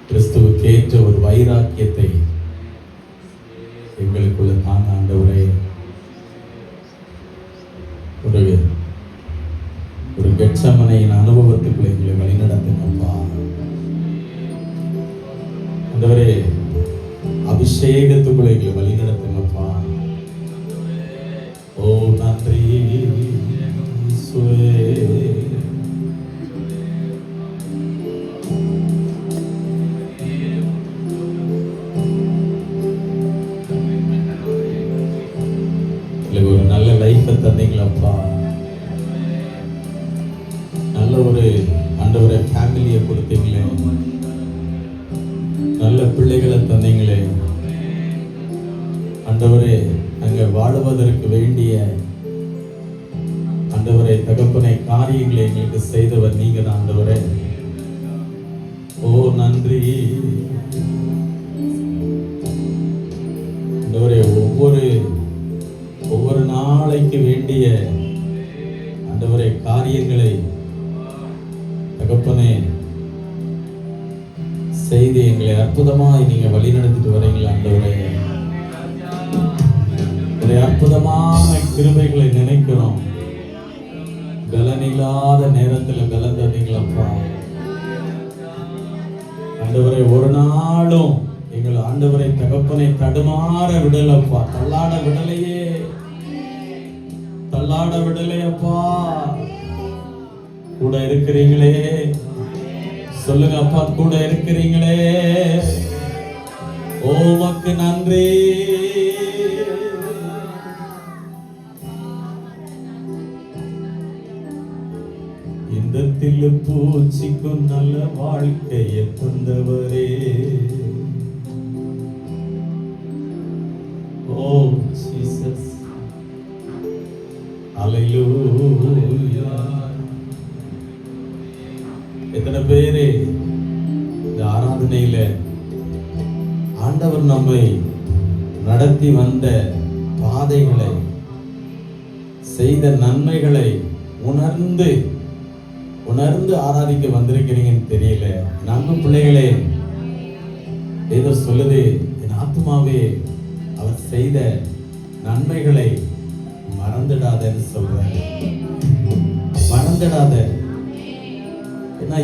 கிறிஸ்துவுக்கு ஏற்ற ஒரு வைராக்கியத்தை எங்களுக்குள்ள தாங்க ஆண்டவரே. ஒரு கெட்சமனையின் அனுபவத்துக்குள்ள எங்களை வழிநடத்தினப்பா ஆண்டவரே. அபிஷேகத்துக்குள்ள எங்களை வழிநடத்தினப்பா. ஓ நன்றி இயேசுவே. ஒரு நல்ல லைஃபை தந்தீங்களப்பா. நல்ல ஒரு ஆண்டவரை ஃபேமிலியை கொடுத்தீங்களே, நல்ல பிள்ளைகளை தந்தீங்களே ஆண்டவரே. நாங்கள் வாழுவதற்கு வேண்டிய ஆண்டவரை தகப்பனை காரியங்களை எங்களுக்கு செய்தவர் நீங்க தான் ஆண்டவரே. ஓ நன்றி ஆண்டவரே. ஒவ்வொரு நாளைக்கு வேண்டிய ஆண்டவரை காரியங்களை தகப்பனே செய்து எங்களை அற்புதமாய் நீங்க வழி நடத்திட்டு வரீங்களா ஆண்டவரே. அற்புதமான கிருபைகளை நினைக்கிறோம். பலனில்லாத நேரத்தில் பலன் தந்தீங்களப்பா ஆண்டவரை. ஒரு நாளும் எங்கள் ஆண்டவரை தகப்பனை தடுமாற விடலப்பா. தள்ளாட விடலையப்பா. கூட இருக்கிறீங்களே, சொல்லுங்க அப்பா, கூட இருக்கிறீங்களே. ஓமக்கு நன்றி. இந்த தில்லு பூச்சிக்கும் நல்ல வாழ்க்கையை தந்தவரே. ஓ ஜீசஸ், ஹல்லேலூயா. எத்தனை பேரு இந்த ஆராதனையில ஆண்டவர் நம்மை நடத்தி வந்த பாதைகளை, செய்த நன்மைகளை உணர்ந்து ஆராதிக்க வந்திருக்கிறீங்கன்னு தெரியல. நம்பு பிள்ளைகளே, ஏதோ சொல்லுது, என் ஆத்மாவே அவர் செய்த நன்மைகளை மறந்துடாதன்னு சொல்றாங்க. மறந்துடாத. ஏன்னா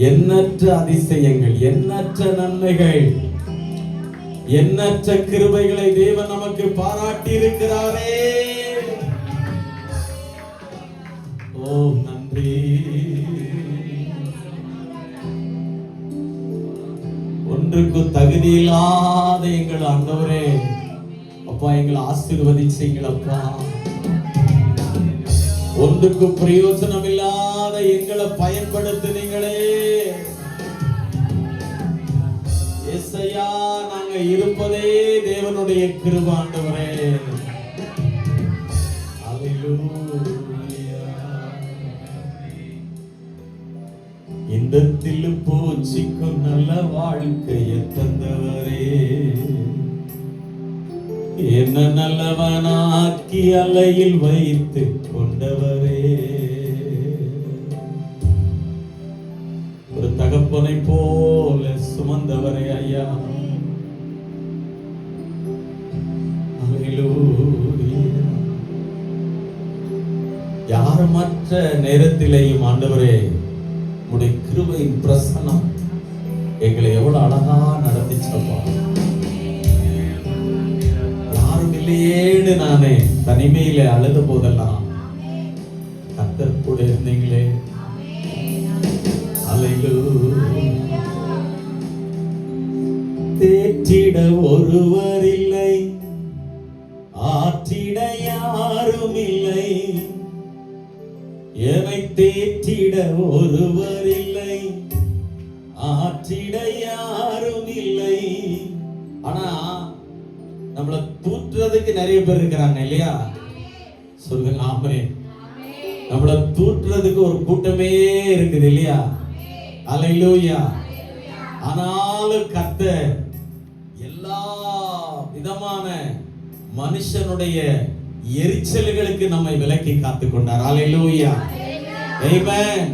எண்ணற்ற அதிசயங்கள், எண்ணற்ற நன்மைகள், எண்ணற்ற கிருபைகளை தேவன் நமக்கு பாராட்டி இருக்கிறாரே. ஓ நன்றி. ஒன்றுக்கு தகுதி இல்லாத எங்கள் ஆண்டவரே அப்பா, எங்களை ஆசீர்வதிச்சீங்களப்பா. ஒன்றுக்கு பிரயோஜனம் இல்லாத எங்களை பயன்படுத்தினீங்களே ஏசையா. நாங்க இருப்பதே தேவனுடைய கிருபை ஆண்டவரே. இந்த தில்லு பூச்சிக்கும் நல்ல வாழ்க்கையை தந்தவரே. என்ன நல்லவனாக்கி அலையில் வைத்து கொண்டவரே. ஒரு தகப்பனை போல சுமந்தவரே ஐயா. யாருமற்ற நேரத்திலேயும் ஆண்டவரே உடைய கிருபையின் பிரசன்னம் எங்களை எவ்வளவு அழகா நடத்திச்சப்பா. யாரும் இல்லையேன்னு நானே தனிமையில அழுத போதெல்லாம் கர்த்தர் கூட இருந்தீங்களே. தேற்றிட ஒருவர் இல்லை, ஆற்றிட யாரும் இல்லை. என்னை தேற்றிட ஒருவர் இல்லை, ஆற்றிட யாரும் இல்லை. ஆனா நம்மளை தூற்றுறதுக்கு நிறைய பேர் இருக்கிறாங்க இல்லையா? சொல்லுங்க ஆமென். நம்மளை தூற்றுறதுக்கு ஒரு கூட்டமே இருக்குது இல்லையா? அல்லேலூயா. ஆனாலும் கர்த்தர் எல்லா விதமான மனுஷனுடைய எரிச்சல்களுக்கு நம்மை விலக்கி காத்துக் கொண்டார். ஹல்லேலூயா, ஆமென்.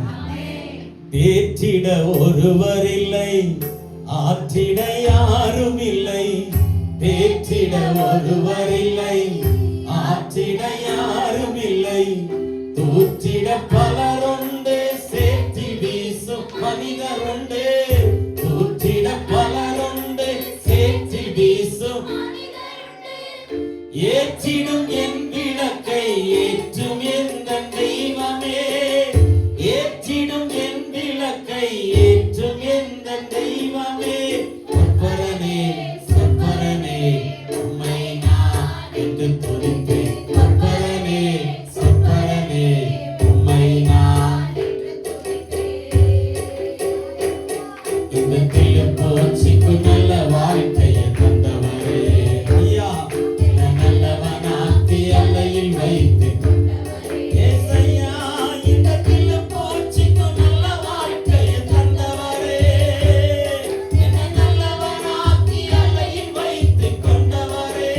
தேற்றிட ஒருவர் இல்லை, ஆற்றிட யாரும் இல்லை. தேற்றிட ஒருவர் இல்லை, ஆற்றிட யாரும் இல்லை. தூற்றிட பலருண்டு, சேற்றி வீசும் மனிதர் உண்டு. தூற்றிட பலருண்டு, சேற்றி வீசும் ஏற்றிடும் என் விளக்கை ஏற்றும் எந்த தெய்வமே. ஏற்றிடும் என் விளக்கை ஏற்றும் எந்த தெய்வமே. சொப்பரனே சொப்பரனே உம்மை நான் என்று துதிப்பேன். சொப்பரனே சொப்பரனே உம்மை நான் என்று துதிப்பேன். இந்த கிளிப்பூச்சிக்கு நல்ல வாழ்க்கையை தந்தவரே. ஐயா, நல்லவனாக்கி அலையில் வைத்து ஏசையா, இந்த கிளிப்பூச்சிக்கு நல்ல வாழ்க்கையை தந்தவரே. என்ன நல்லவனாக்கி அலையில் வைத்து கொண்டவரே.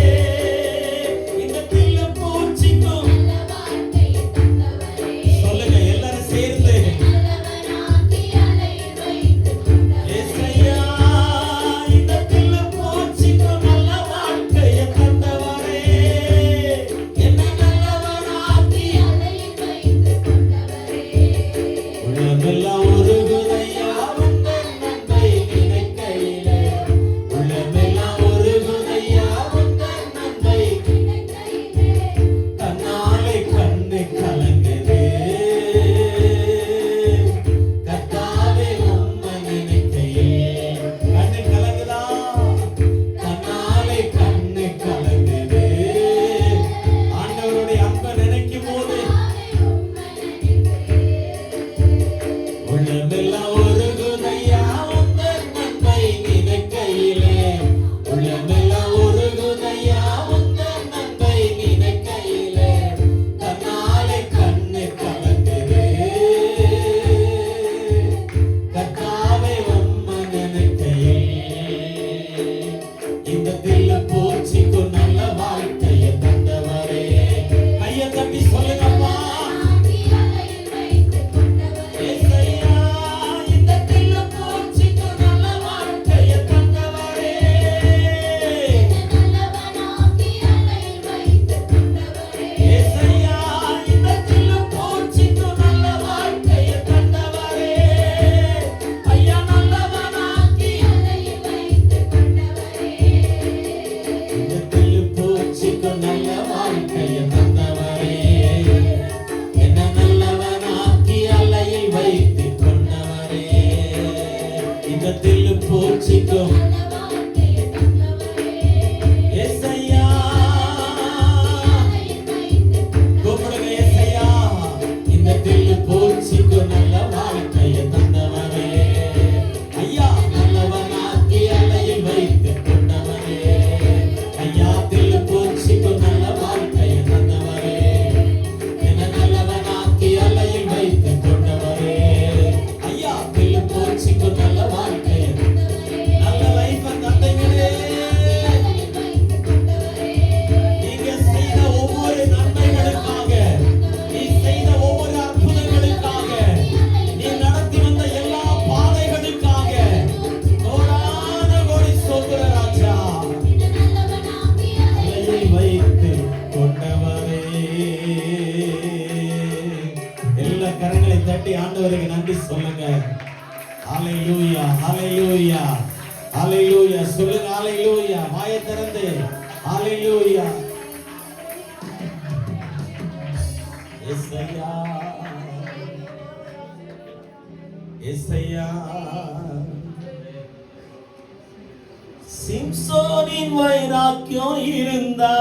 இந்த கிளிப்பூச்சிக்கு நல்ல வாழ்க்கையை தந்தவரே. சொல்லுங்க எல்லாரும் சேர்ந்து, நல்லவனாக்கி அலையில் வைத்து கொண்டவரே. ஏசையா, இந்த கிளிப்பூச்சிக்கு நல்ல வாழ்க்கையை தந்தவரே. என்ன நல்லவனாக்கி அலையில் வைத்து கொண்டவரே. உள்ளமெல்லாம் உருகுதையா உந்தன் நன்மை நினைக்கையிலே. உள்ளமெல்லாம் உருகுதையா உந்தன் நன்மை நினைக்கையிலே. தன்னாலே கண்ணு கலங்குதே. கர்த்தாவே உம்மை நினைக்கையிலே. கண்ணு கலங்குதா? தன்னாலே கண்ணு கலங்குதே. ஆண்டவருடைய அன்பை நினைக்கும் போது உள்ளமெல்லாம் உருகுதையா உந்தன் நன்மை நினைக்கையிலே. உள்ளமெல்லாம் உருகுதையா உந்தன் நன்மை நினைக்கையிலே. தன்னாலே கண்ணு கலங்குதே. கர்த்தாவே உம்மை நினைக்கையிலே. இந்த கிளிப்பூச்சிக்கு நல்ல வாழ்க்கையை தந்தவரே. கையை தட்டி சொல்லுங்கப்பா. ஏசையா, இந்த கிளிப்பூச்சிக்கு நல்ல வாழ்க்கையை தந்தவரே. ஏசையா, இந்த கிளிப்பூச்சிக்கு நல்ல வாழ்க்கையை தந்தவரே. ஐயா, நல்லவனாக்கி இந்த கிளிப்பூச்சிக்கு நல்ல வாழ்க்கையை தந்தவரே. என்ன நல்லவனாக்கி அலையில் வைத்து கொண்டவரே. இந்த கிளிப்பூச்சிக்கு ஏசையா, கூப்பிடுங்க ஏசையா. இந்த கிளிப்பூச்சிக்கு நல்ல வாழ்க்கையை தந்தவரே. ஐயா, நல்லவனாக்கி அலையில் வைத்து கொண்டவரே. ஐயா, கிளிப்பூச்சிக்கு நல்ல வாழ்க்கையை தந்தவரே. என்ன நல்லவனாக்கி அலையில் வைத்து கொண்டவரே. ஐயா, கிளிப்பூச்சிக்கு நல்ல வாழ்க்கையை நல்ல லைஃபை தந்தீங்களே. நீங்க செய்த ஒவ்வொரு நன்மைகளுக்காக, நீ செய்த ஒவ்வொரு அற்புதங்களுக்காக, நீ நடத்தி வந்த எல்லா பாதைகளுக்காக கோடான கோடி ஸ்தோத்திர ராஜா. அலையில் வைத்து கொண்டவரே. எல்லா கரங்களை தட்டி ஆண்டவருக்கு நன்றி சொல்லுங்க. ஹல்லேலூயா, ஹல்லேலூயா, ஹல்லேலூயா. சொல்லுங்க ஹல்லேலூயா. வாயை திறந்து ஹல்லேலூயா. ஏசையா, ஏசையா. சிம்சோனின் வைராக்கியம் இருந்தா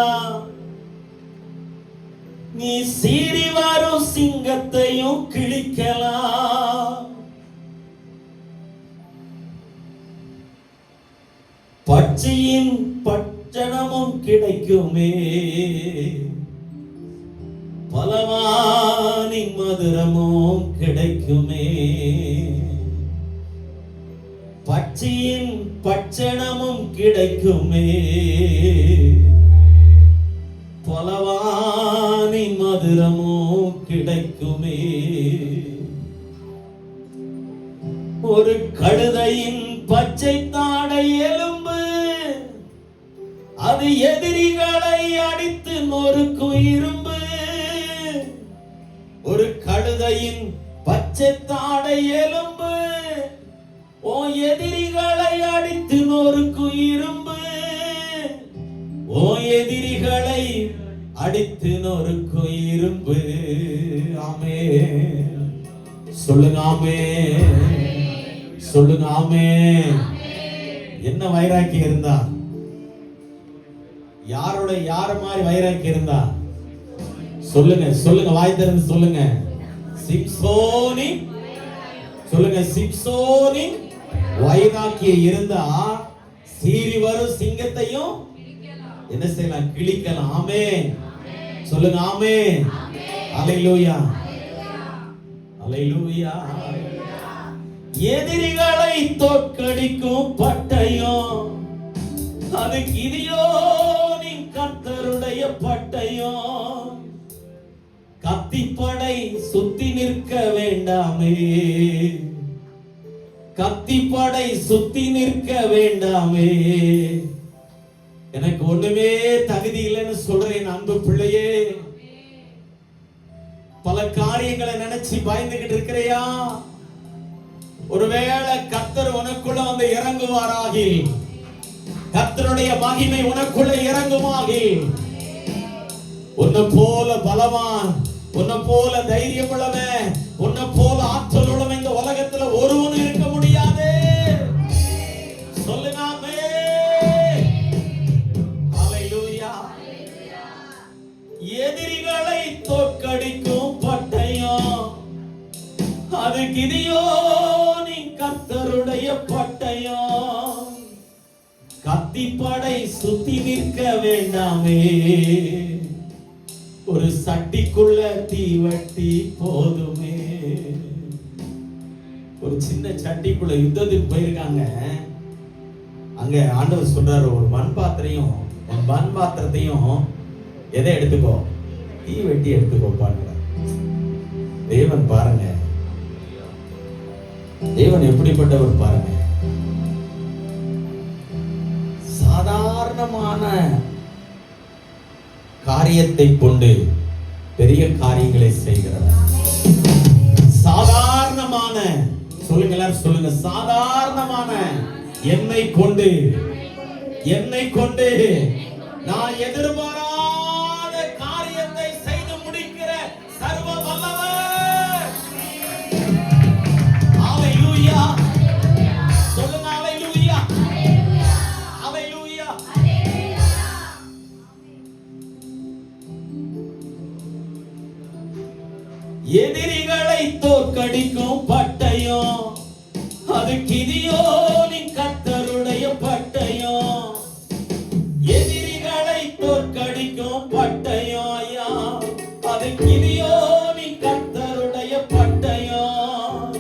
நீ சீறி வரும் சிங்கத்தையும் கிழிக்கலாம். பட்சியின் பட்டணமும் கிடைக்குமே. பலவானின் மதுரமும் கிடைக்குமே. பட்சியின் பட்சணமும் கிடைக்குமே. பலவான் மதுரமும் கிடைக்குமே. ஒரு கழுதையின் பச்சை தாடை எலும்பு அது எதிரிகளை அடித்து நொறுக்கும் இரும்பு. ஒரு கழுதையின் பச்சை தாடை எலும்பு ஓ எதிரிகளை அடித்து நொறுக்கும் இரும்பு. ஓ எதிரிகளை அடித்து நொறுக்கும் இரும்பு. ஆமே சொல்லுங்க, ஆமே சொல்லுங்க, ஆமே. என்ன வைராக்கியம் இருந்தா? யார மாதிரி வைராக்கியம் இருந்தா? சொல்லுங்க சொல்லுங்க, வாய் திறந்து சொல்லுங்க. சிம்சோனி சொல்லுங்க, சிம்சோனி வைராக்கியம் இருந்தா சீறி வரும் சிங்கத்தையும் என்ன செய்யலாம்? கிழிக்கலாம். ஆமென் சொல்லுங்க, ஆமென். அல்லேலூயா அல்லேலூயா. எதிரிகளை தோற்கடிக்கும் பட்டயம் அது கிதியோனின் கர்த்தருடைய பட்டயம். கத்திப்படை சுத்தி நிற்க வேண்டாமே, கத்திப்படை சுத்தி நிற்க வேண்டாமே. எனக்கு ஒண்ணுமே தகுதி இல்லைன்னு சொல்றேன் அன்பு பிள்ளையே. பல காரியங்களை நினைச்சு பயந்துகிட்டு இருக்கிறையா? ஒருவேளை கர்த்தர் உனக்குள்ள வந்து இறங்குவாராகி, கர்த்தருடைய மகிமை உனக்குள்ள இறங்குமாகி, உன்னை போல பலவான், உன்னை போல தைரியம் உள்ளவன், உன்னை போல ஆற்றல் உள்ளவன் இந்த உலகத்துல ஒருவனும் இருக்க முடியாது. சொல்லுங்க ஆமென். அல்லேலூயா. எதிரிகளை தோற்கடிக்கும் பட்டயம் அது கிதியோனின் கர்த்தருடைய பட்டயம். கத்திப்படை சுத்தி நிற்க வேண்டாமே, ஒரு சட்டிக்குள்ள தீவட்டி போதுமே. ஒரு சின்ன சட்டிக்குள்ள யுத்தத்துக்கு போயிருக்காங்க. அங்க ஆண்டவர் சொல்றாரு, ஒரு மண் பாத்திரத்தையும் எதை எடுத்துக்கோ? தீவட்டி எடுத்துக்கோ பாருங்க. தேவன் பாருங்க, தேவன் எப்படிப்பட்டவர் பாருங்க. சாதாரணமான காரியத்தை கொண்டு பெரிய காரியங்களை செய்கிறவர். சாதாரணமான சொல்லுங்க, எல்லாரும் சொல்லுங்க, சாதாரணமான என்னை கொண்டு நான் எதிர்பாராத காரியத்தை செய்து முடிக்கிற சர்வ வல்லவர். ஹalleluya சொல்லுங்க, ஹalleluya ஹalleluya. எதிரிகளை தோற்கடிக்கும் பட்டயம் அது கிதியோனின் கர்த்தருடைய பட்டயம். எதிரிகளை தோற்கடிக்கும் பட்டயம் ஐயா அது கிதியோனின் கர்த்தருடைய பட்டயம்.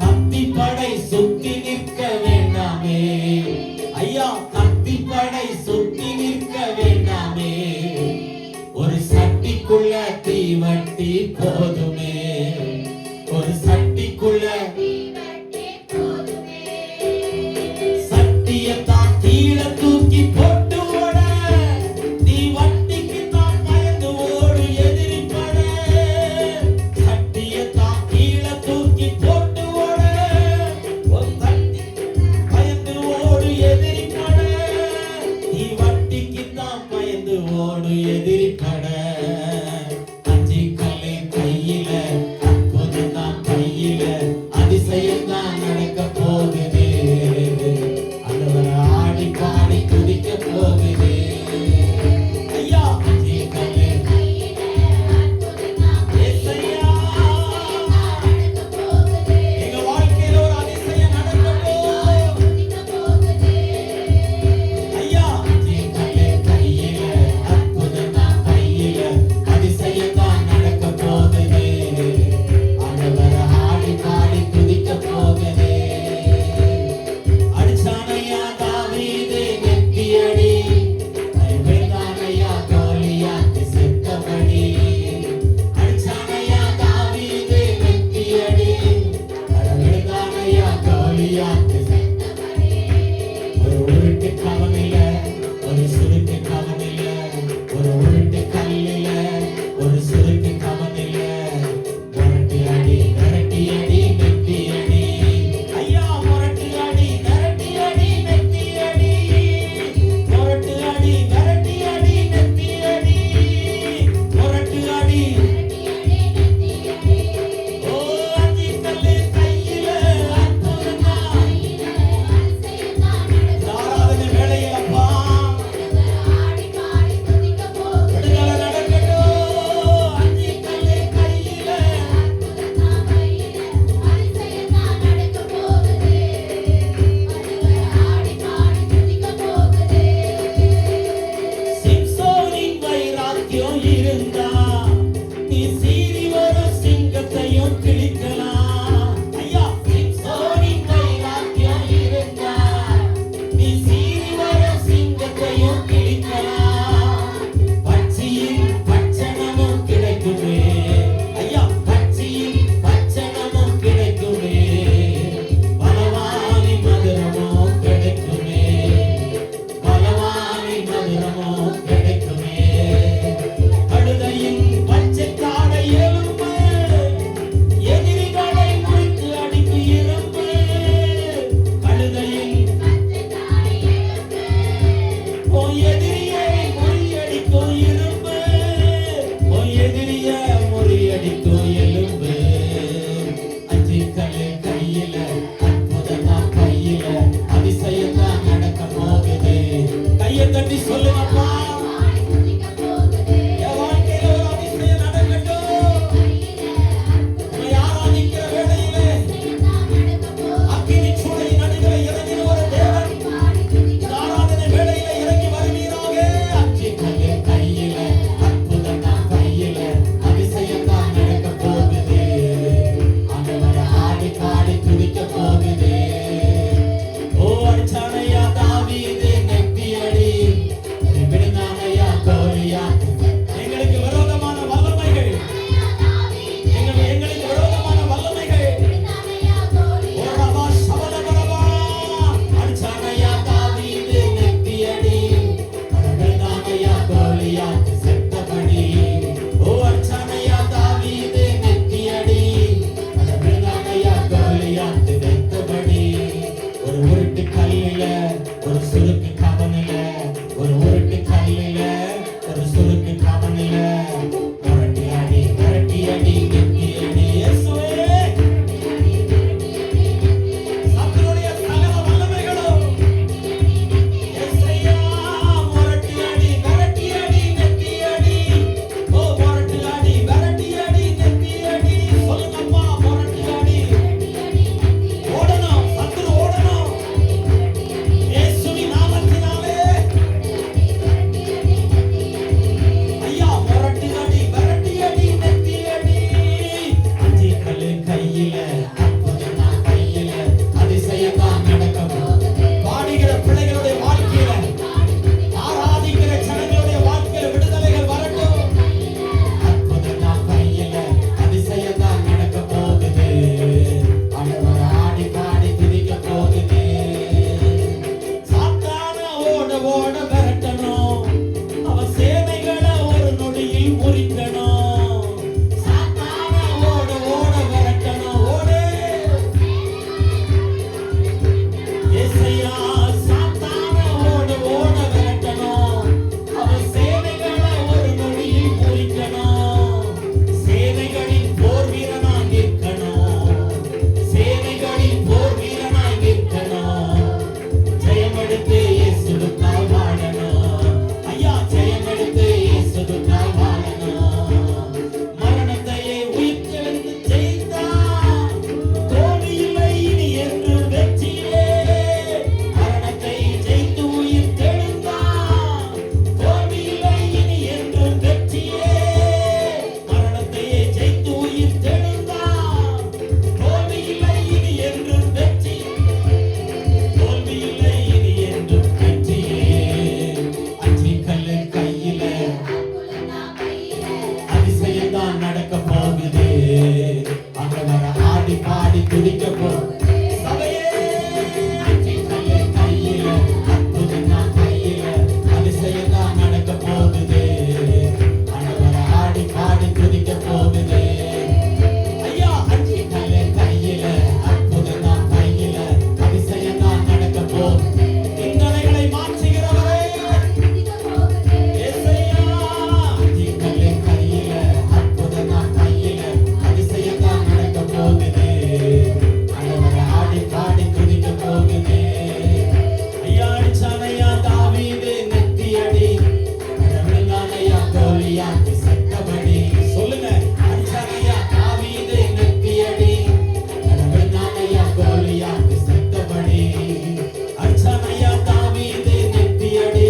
கத்திப்படை சுத்தி நிற்க வேண்டாமே ஐயா, கத்திப்படை சுத்தி நிற்க வேண்டாமே. ஒரு சட்டிக்குள்ள தீவட்டி போதுமே, ஒரு சட்டிக்குள்ள சட்டியத்தான் கீழே தூக்கி போட்டு ஓட, தீவட்டிக்கு தான் பயந்து ஓடு எதிரிப்பட. சட்டியத்தான் கீழே தூக்கி போட்டு ஓட, ஒரு தட்டி பயந்து ஓடு எதிரிப்பட. தீவட்டிக்கு தான் பயந்து ஓடு எதிரிப்பட. அதிசயம் தான் நடக்க போகுது. ஆண்டவர் ஆடி பாடி துதிக்க போகுது ஐயா. எங்க வாழ்க்கையில ஒரு அதிசயம் நடக்க போகுது ஐயா. கையில அற்புதம் தான் கையில துதிக்க போ சபையே அஞ்சிக்கல்லே கையில அற்புதம் தான் கையில அதிசயம் தான் நடக்க போகுது ஆண்டவரை ஆடி பாடி துதிக்க போகுது ஐயா அஞ்சிக்கல்லே கையில அற்புதம் தான் கையில அதிசயம் தான் நடக்க போகுது சிந்தனைகளை மாற்றுகிறவரே ஏசையா அஞ்சிக்கல்லே கையில அற்புதம் தான் கையில அதிசயம் தான் நடக்க போகுது ஆண்டவரை ஆடி பாடி துதிக்க போகுது ஐயா அடிச்சானையா தாவீது நெத்தியடி கடவுளானையா கோலியாத்து சட்டபடி சொல்லுங்க அடிச்சானையா தாவீது நெத்தியடி கடவுளானையா கோலியாத்து சட்டபடி அடிச்சானையா தாவீது நெத்தியடி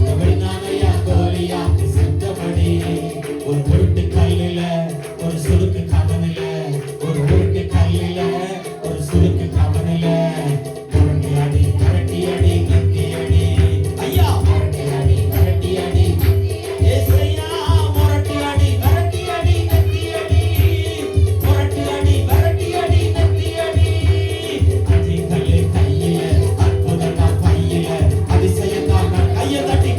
கடவுளானையா கோலியாத்து சட்டபடி ஒரு பொருட்டு கல்லில ஒரு சுருக்கு கவனில ஒரு உருட்டு கல்லில ஒரு சுருக்கு கவனில புரட்டி அடி புரட்டி அடி கத்தி அடி ஐயா புரட்டி அடி புரட்டி அடி ஏசையா புரட்டி அடி புரட்டி அடி கத்தி அடி புரட்டி அடி புரட்டி அடி கத்தி அடி அஞ்சி கல்லே கையில அற்புதமா கையில அதிசயமா கையை தட்டி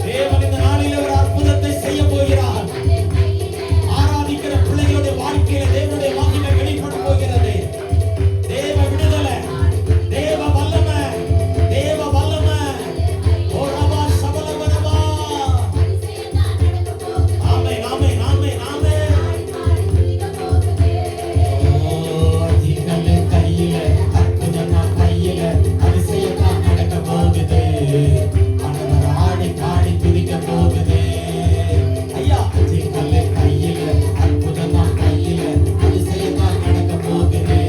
தேவன் இந்த நாளில் ஒரு அற்புதத்தை செய்ய போகிறார் ஆராதிக்கிற பிள்ளைகளுடைய வாழ்க்கையில தேவனுடைய மகிமை வெளிப்பட போகிறது தேவ விடுதலை தேவ வல்லமை ஓ ரபா சபலவரபா ஆமென் ஆமென் ஆமென் ஆமென் ஓ அதிகல்லே கையில அற்புதமா கையில அதிசயமா நடக்க போகுது ஆண்டவர் ஆடி பாடி துதிக்க போகுது ஐயா அதிகல்லே கையில அற்புதமா கையில அதிசயமா நடக்க போகுது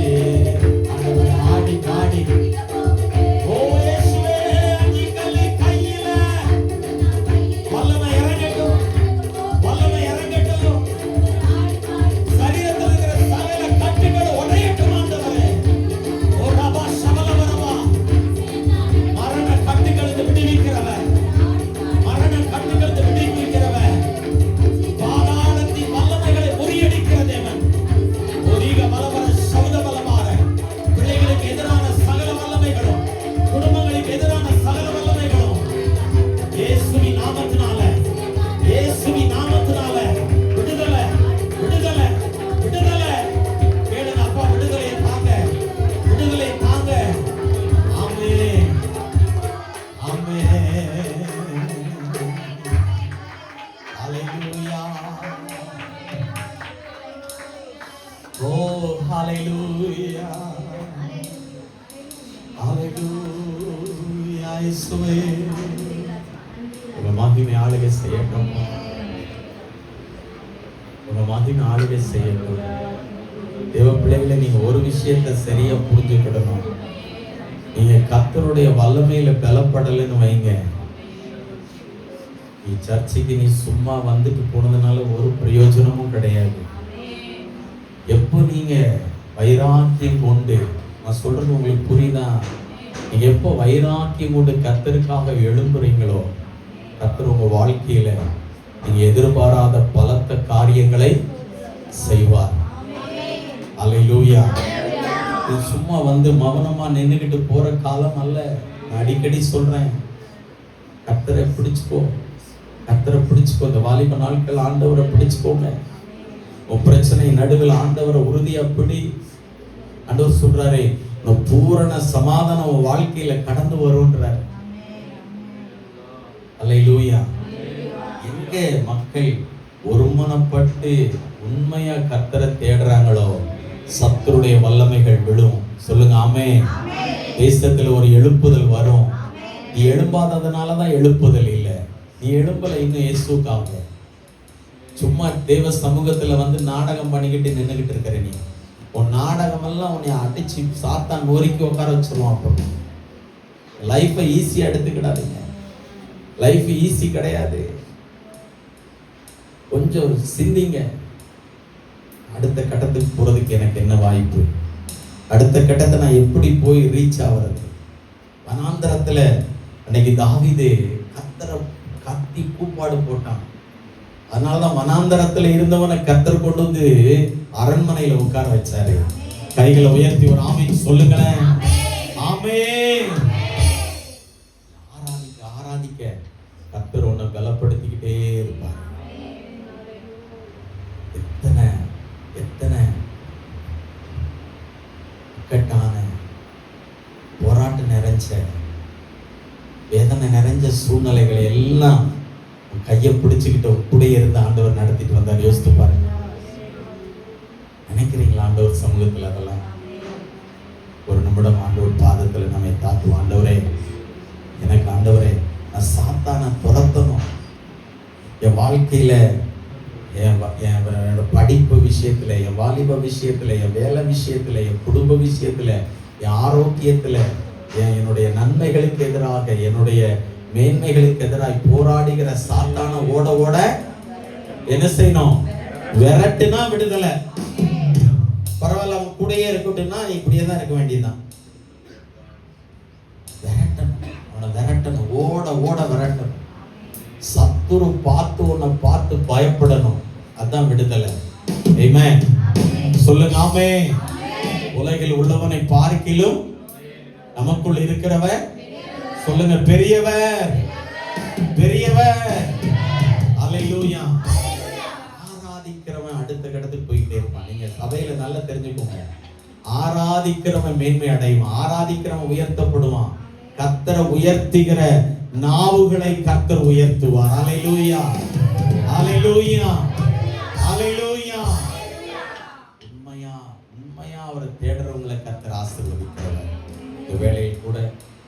ஆண்டவர் ஆடி பாடி ஓ இயேசுவே அதிகல்லே கையில வல்லமை இறங்கட்டும் சரீரத்தில் இருக்கிற சகல கட்டுகள் உடையட்டும் ஆண்டவரே ஓ ரபா சபலவரபா மரண கட்டுகளுக்கு விடுவிக்கிறவர் பாதாளத்தின் வல்லமைகளை முறியடிக்கிற தேவன் ஒரீக பலவர சௌத பலமாற பிள்ளைகளுக்கு எதிரான சகல வல்லமைகளும் குடும்பங்களுக்கு எதிரான சகல வல்லமைகளும் இயேசுவின் நாமத்தினால விடுதலை கேளுங்க அப்பா விடுதலையை தாங்க ஆமென் ஆமென் ஹalleluya ஓ ஹalleluya இயேசுவே உங்க மகிமை ஆளுகை செய்யட்டும் தேவ பிள்ளைகளை நீங்க ஒரு விஷயத்தை சரியா புரிஞ்சுக்கிடணும் நீங்க கர்த்தருடைய வல்லமையில பலப்படலைன்னு வைங்க நீ சர்ச்சைக்கு நீ சும்மா வந்துட்டு போனதுனால ஒரு பிரயோஜனமும் கிடையாது எப்போ நீங்க வைராக்கியம் கொண்டு நான் சொல்றது உங்களுக்கு புரியுதா நீங்க எப்போ வைராக்கியம் கொண்டு கர்த்தருக்காக எழும்புறீங்களோ கர்த்தர் உங்க வாழ்க்கையில நீங்க எதிர்பாராத பலத்த காரியங்களை செய்வார் அல்லேலூயா சும்மா வந்து மௌனமா நின்னுக்கிட்டு போற காலம் அல்ல நான் அடிக்கடி சொல்றேன் கர்த்தரை பிடிச்சுக்கோ இந்த வாலிப நாட்கள் ஆண்டவரை பிடிச்சுக்கோங்க உன் பிரச்சனை நடுவில் ஆண்டவரை உறுதியா பிடி ஆண்டவர் சொல்றாரு பூரண சமாதானம் உன் வாழ்க்கையில கடந்து வரும்ன்றார் அல்லேலூயா எங்க மக்கள் ஒருமனப்பட்டு உண்மையா கர்த்தரை தேடுறாங்களோ சத்துருடைய வல்லமைகள் விழும் சொல்லுங்க ஆமென் தேசத்துல ஒரு எழுப்புதல் வரும் நீ எழும்பாததுனாலதான் எழுப்புதல் இல்லை நீ எழும்பல இன்னும் இயேசுக்காக சும்மா தேவ சமூகத்துல வந்து நாடகம் பண்ணிக்கிட்டு நின்றுகிட்டு இருக்கிற நீ உன் நாடகம் எல்லாம் உன்னை அடிச்சு சாத்தான் நோரிக்கு உட்கார வச்சிருவான் அப்புறம் லைஃபை ஈஸியா எடுத்துக்கிடாதீங்க லைஃப் ஈஸி கிடையாது கொஞ்சம் சிந்திங்க அடுத்த கட்டத்துக்கு போறதுக்கு எனக்கு என்ன வாய்ப்பு அடுத்த கட்டத்தை நான் எப்படி போய் ரீச் ஆகிறது வனாந்தரத்துல அன்னைக்கு தாவீது கர்த்தரை கத்தி கூப்பாடு போட்டான் அதனாலதான் வனாந்தரத்துல இருந்தவனை கர்த்தர் கொண்டு வந்து அரண்மனையில உட்கார வச்சாரு. கைகளை உயர்த்தி ஒரு ஆமீன் சொல்லுங்களேன். ஆமென். ஆராதிக்க ஆராதிக்க கர்த்தர் உன்னை பலப்படுத்திக்கிட்டே இருப்பார். எத்தனை எத்தனை இக்கட்டான போராட்டம் நிறைஞ்ச வேதனை நிறைஞ்ச சூழ்நிலைகளை எல்லாம் கையை பிடிச்சுக்கிட்ட கூட இருந்து ஆண்டவர் நடத்திட்டு வந்தார். யோசித்து பாருங்க. நினைக்கிறீங்களா ஆண்டவர் சமூகத்தில் அதெல்லாம்? ஒரு நிமிடம் ஆண்டவர் பாதத்தில் நம்மை தாத்துவோம். ஆண்டவரே, எனக்கு ஆண்டவரே, நான் சாத்தான துரத்தணும். என் வாழ்க்கையில என்னோட படிப்பு விஷயத்துல, என் வாலிப விஷயத்துல, என் வேலை விஷயத்துல, என் குடும்ப விஷயத்துல, என் ஆரோக்கியத்துல, என்னுடைய நன்மைகளுக்கு எதிராக, என்னுடைய மேன்மைகளுக்கு எதிராக போராடுகிற சாத்தான ஓட ஓட என்ன செய்யணும்? விரட்டுனா விடுதலை. பரவாயில்ல, அவன் கூடயே இருக்கட்டும்னா இப்படியே தான் இருக்க வேண்டியதுதான். விரட்டணும், அவனை விரட்டணும், ஓட ஓட விரட்டணும். சத்துரு பார்த்து உன்னை பார்த்து பயப்படணும். அதான் விடுதலை. ஆமென். சொல்லுங்க ஆமென். உலகில் உள்ளவனை பார்க்கிலும் நமக்குள் இருக்கிறவர், சொல்லுங்க, பெரியவர், பெரியவர். அல்லேலூயா. ஆராதிக்கிறவன் அடுத்த கடத்துக்கு போயிட்டே இருப்பான். நீங்க சபையில நல்லா தெரிஞ்சுக்கோங்க. ஆராதிக்கிறவன் மேன்மை அடைவான், ஆராதிக்கிறவன் உயர்த்தப்படுவான். கர்த்தரை உயர்த்துகிற நாவுகளை கர்த்தர் உயர்த்துவார். அல்லேலூயா, அல்லேலூயா, அல்லேலூயா. உண்மையா உண்மையா அவரை தேடுறவங்களை கர்த்தர் ஆசீர்வதிக்கிறவர். இந்த வேளையில் கூட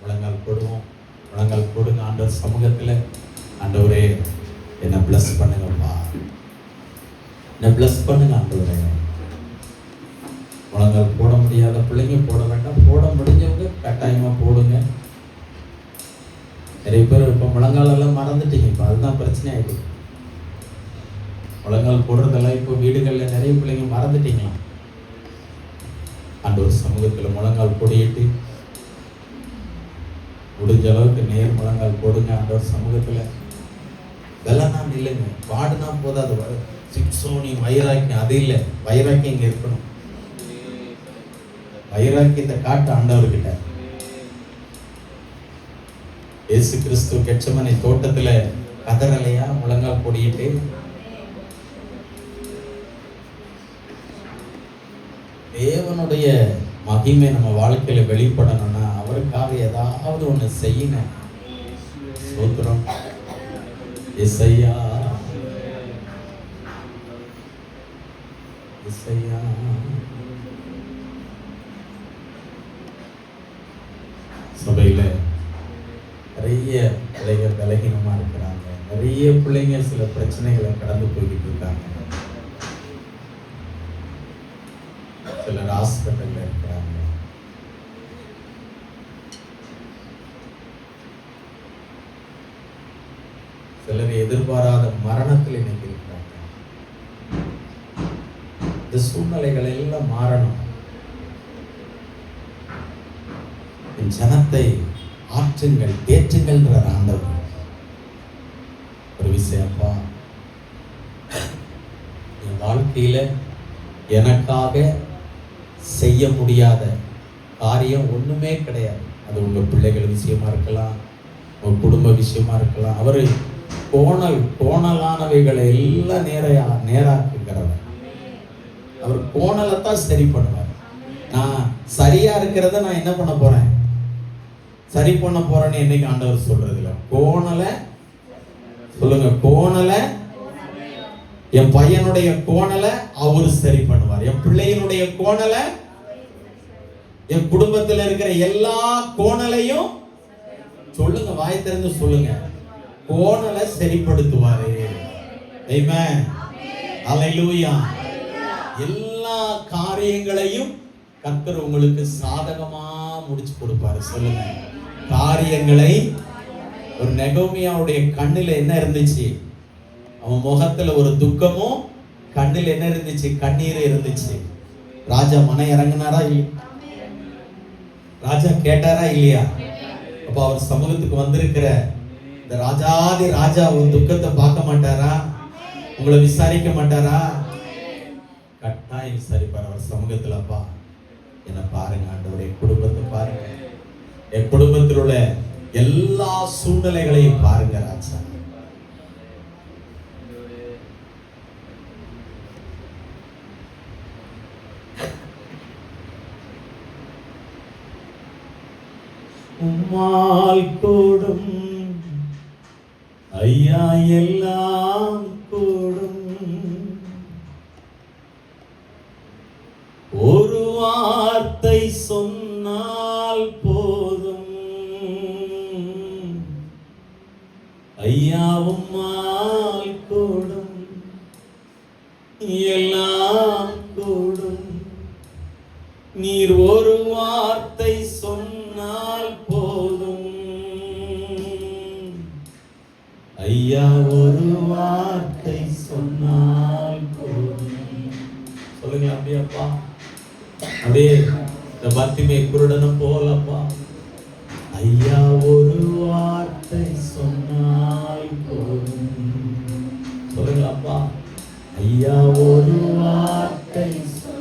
முழங்கால் போடுவோம். முழங்கால் போடுங்க ஆண்டவர் சமூகத்தில். ஆண்டவரே, என்னை பிளஸ் பண்ணுங்கப்பா, என்னை பிளஸ் பண்ணுங்க ஆண்டவரே. முழங்கால் போட முடியாத பிள்ளைங்க போட வேண்டாம், போட முடிஞ்சவங்க கட்டாயமா போடுங்க. நிறைய பேர் இப்போ முழங்காலெல்லாம் மறந்துட்டீங்க. இப்போ அதுதான் பிரச்சனை ஆயிடுது. முழங்கால் போடுறதெல்லாம் இப்போ வீடுகளில் நிறைய பிள்ளைங்க மறந்துட்டீங்களா? ஆண்டவர் சமூகத்தில் முழங்கால் போடிட்டு முடிஞ்ச அளவுக்கு நேர் முழங்கால் போடுங்க ஆண்டவர் சமூகத்தில். வெள்ளனா இல்லைங்க, பாடுனா போதாது. சிக்ஸோனி வைராக்கியம் அது இல்லை. வைராக்கியம் இங்கே இருக்கணும். வைராக்கியத்தை காட்டு ஆண்டவர்கிட்ட. இயேசு கிறிஸ்து கெட்சமனே தோட்டத்துல கதறலையா முழங்கால் போடிட்டு? தேவனுடைய மகிமை நம்ம வாழ்க்கையில வெளிப்படணும்னா அவருக்காக ஏதாவது ஒண்ணு செய்யணும். ஸ்தோத்திரம். இசையா இசையா சபையில நிறைய பிள்ளைங்க பலகீனமா இருக்கிறாங்க. நிறைய பிள்ளைங்க சில பிரச்சனைகளை கடந்து போய்கிட்டு இருக்காங்க. சிலர் ஹாஸ்பிட்டல்ல இருக்கிறாங்க. சிலர் எதிர்பாராத மரணத்தில் இன்னைக்கு இருக்கிறாங்க. இந்த சூழ்நிலைகள் எல்லாம் மாறணும். ஜனத்தை ஆற்றுங்கள், தேற்றுங்கள்ன்ற ஆண்டவர். ஒரு விஷயப்பா, என் வாழ்க்கையில எனக்காக செய்ய முடியாத காரியம் ஒண்ணுமே கிடையாது. அது உங்க பிள்ளைகள் விஷயமா இருக்கலாம், உங்க குடும்ப விஷயமா இருக்கலாம். அவரு கோணலானவைகளை எல்லாம் நேராக்குகிறவர். அவர் கோணலைத்தான் சரி பண்ணுவார். நான் சரியா இருக்கிறத நான் என்ன பண்ண போறேன்? சரி பண்ண போறேன்னு என்னைக்கு ஆண்டவர் சொல்றது இல்ல. கோணலை சொல்லுங்க, கோணலை. என் பையனுடைய கோணலை அவரு சரி பண்ணுவார். என் பிள்ளையினுடைய கோணலை, என் குடும்பத்தில் இருக்கிற எல்லா கோணலையும் சொல்லுங்க, வாய் திறந்து சொல்லுங்க, கோணலை சரிப்படுத்துவாரு. ஆமென், அல்லேலூயா. எல்லா காரியங்களையும் கர்த்தர் உங்களுக்கு சாதகமா முடிச்சு கொடுப்பாரு. சொல்லுங்க, காரியங்களை. ஒரு நெகோமியாவுடைய கண்ணில் என்ன இருந்துச்சு? அவன் முகத்துல ஒரு துக்கமும், கண்ணில் என்ன இருந்துச்சு? கண்ணீர் இருந்துச்சு. ராஜா மன இறங்கினாரா இல்லையா? ராஜா கேட்டாரா இல்லையா? அப்ப அவர் சமூகத்துக்கு வந்திருக்கிற இந்த ராஜாதி ராஜா ஒரு துக்கத்தை பார்க்க மாட்டாரா? உங்களை விசாரிக்க மாட்டாரா? கட்டாயம் விசாரிப்பார் அவர் சமூகத்துல. அப்பா என்ன பாருங்க ஆண்டவரே, என் குடும்பத்தை பாருங்க, என் குடும்பத்தில் உள்ள எல்லா சூழ்நிலைகளையும் பாருங்க ராஜா. உம்மால் கூடும் ஐயா, எல்லாம் கூடும். ஒரு வார்த்தை சொன்னால் போதும் ஐயா, உம்மால் கூடும், எல்லாம் கூடும். நீர் ஒரு வார்த்தை சொன்னால் போதும் ஐயா, ஒரு வார்த்தை சொன்னால் போதும். சொல்லுங்க அப்படியேப்பா, அப்படியே இந்த பத்திமே குருடனும் போலப்பா. ஐயா, ஒரு வார்த்தை சொன்னால் போதும். சொல்லுங்களாப்பா, ஐயா ஒரு வார்த்தை.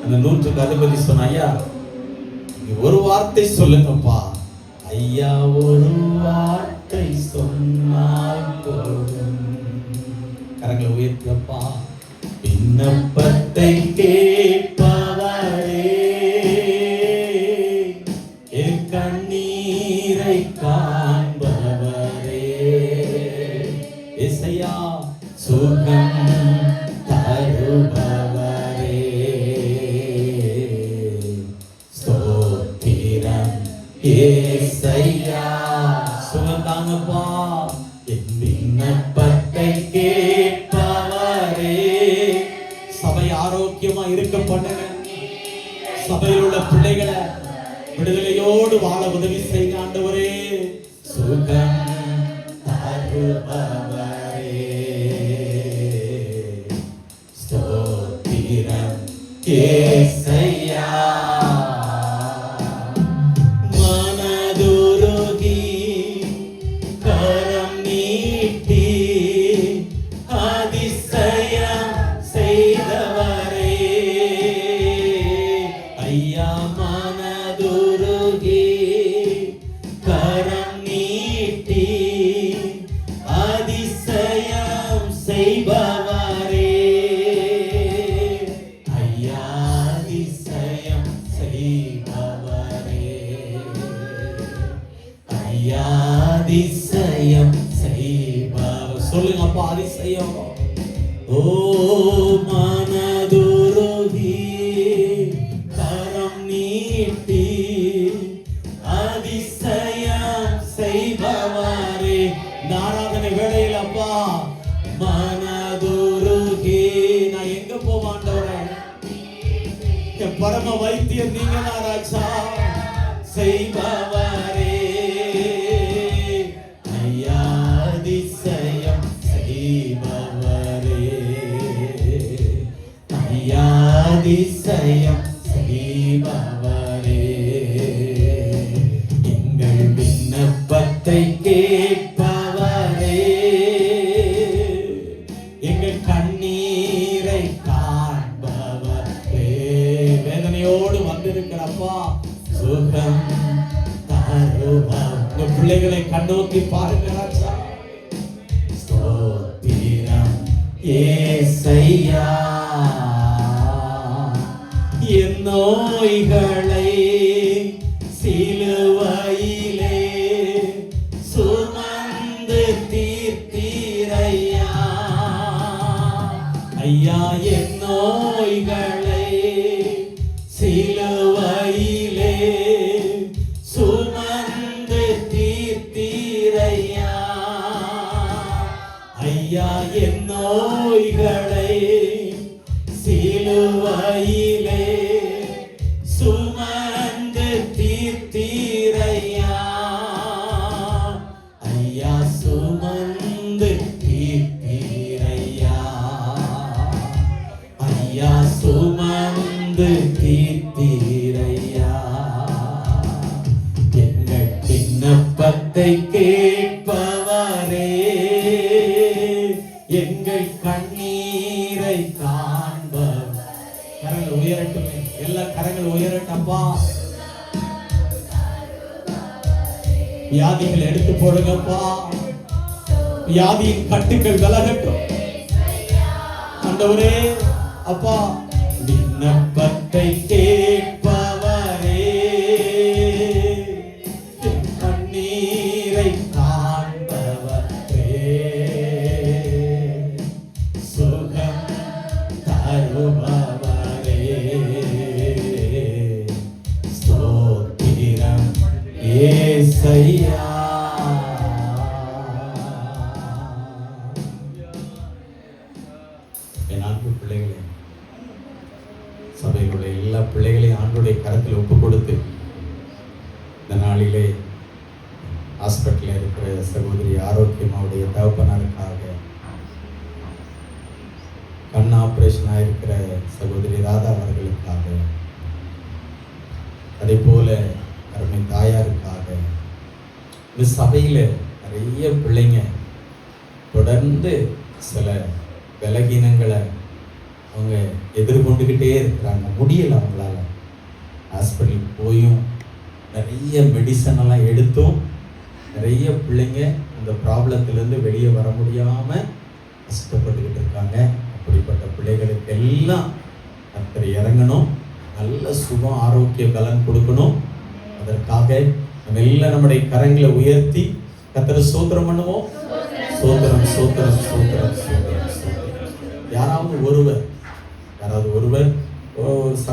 அந்த 100க்கு அதிபதி சொன்ன, ஐயா ஒரு வார்த்தை சொல்லுங்கப்பா. ஐயா ஒரு வார்த்தை சொன்னால் போதும். கரங்களை உயர்த்தப்பா. விண்ணப்பத்தை கேட்பவரே, என் கண்ணீரை காண்பவரே, இசையா சுகம் தருபவரே, ஸ்தோத்திரம் ஏசையா. சுகம் தாங்கப்பா. என் விண்ணப்பத்தை கேட்பவரே, சபை ஆரோக்கியமா இருக்க பண்ணுங்க. சபையில் உள்ள பிள்ளைகளை விடுதலையோடு வாழ உதவி செய்ய ஆண்டவரே. சுகம் தருபவரே, ஸ்தோத்திரம் ஏசையா. மனதுருகி கரம் நீட்டி அதிசயம் செய்தவரே, ஐயா மனதுருகி கரம் நீட்டி அதிசயம் செய்பவரே, ஐயா அதிசயம் செய்பவரே, ஐயா அதிசயம் செய்பவர். சொல்லுங்க அப்பா, அதிசயம். ஓ மனதுருகி கரம் நீட்டி அதிசயம் செய்பவரே. ஆராதனை வேளையில் அப்பா மனதுருகி, நான் எங்க போவாண்டவரே? என் பரம வைத்தியர் நீங்க தான் ராஜா. செய்பவரே, ஐயா அதிசயம் செய்பவரே, ஐயா அதிசயம் செய்பவரே. எங்கள் விண்ணப்பத்தை கேட்பவரே, எங்கள் கண்ணீரை காண்பவரே. வேதனையோடு வந்திருக்கிறப்பா, சுகம் தருவார். உங்க பிள்ளைகளை கண்ணோக்கி பாருங்க ராஜா. ஸ்தோத்திரம் ஏசையா. என் நோய்களை சிலுவையிலே சுமந்து தீர்த்தீரையா, ஐயா என் நோய்களை சிலுவையிலே சுமந்து தீர்த்தீரையா, ஐயா என் நோய்களை சிலுவையிலே சுமந்து தீர்த்தீரையா, ஐயா சுமந்து தீர்த்தீரையா, ஐயா சுமந்து தீர்த்தீரையா. எங்கள் விண்ணப்பத்தை கேட்பவரே, எங்கள் கண்ணீரை போடுங்கப்பா. வியாதிகளை எடுத்து போடுங்கப்பா. வியாதியின் கட்டுக்கள் விலகட்டும் ஆண்டவரே. அப்பா, விண்ணப்பத்தை கேட்பவரே, கண்ணீரை காண்பவரே, சுகம் தருபவரே, ஸ்தோத்திரம் ஏசையா. என் அன்பு பிள்ளைகளே, சபையில் உள்ள எல்லா பிள்ளைகளையும் ஆண்டோடைய கரத்தில் ஒப்பு கொடுத்து இந்த நாளிலே ஹாஸ்பிட்டலில் இருக்கிற சகோதரி ஆரோக்கியமாவுடைய தகப்பனாருக்காக, கண் ஆபரேஷன் ஆயிருக்கிற சகோதரி ராதா அவர்களுக்காக, அதே போல அருமை தாயாருக்காக, இந்த சபையில் நிறைய பிள்ளைங்க தொடர்ந்து சில பலகீனங்களை அவங்க எதிர்கொண்டுக்கிட்டே இருக்கிறாங்க. முடியலை அவங்களால. ஹாஸ்பிட்டலுக்கு போயும் நிறைய மெடிசன் எல்லாம் எடுத்தும் நிறைய பிள்ளைங்க அந்த ப்ராப்ளத்திலேருந்து வெளியே வர முடியாமல் கஷ்டப்பட்டுக்கிட்டு இருக்காங்க. அப்படிப்பட்ட பிள்ளைகளுக்கு எல்லாம் கர்த்தர் இறங்கணும், நல்ல சுகம் ஆரோக்கிய பலன் கொடுக்கணும். அதற்காக நம்ம எல்லாம் நம்முடைய கரங்களை உயர்த்தி கர்த்தரை ஸ்தோத்திரம் பண்ணுவோம். ஸ்தோத்திரம் ஸ்தோத்திரம் ஸ்தோத்திரம் ஸ்தோத்திரம். யாராவது ஒருவர்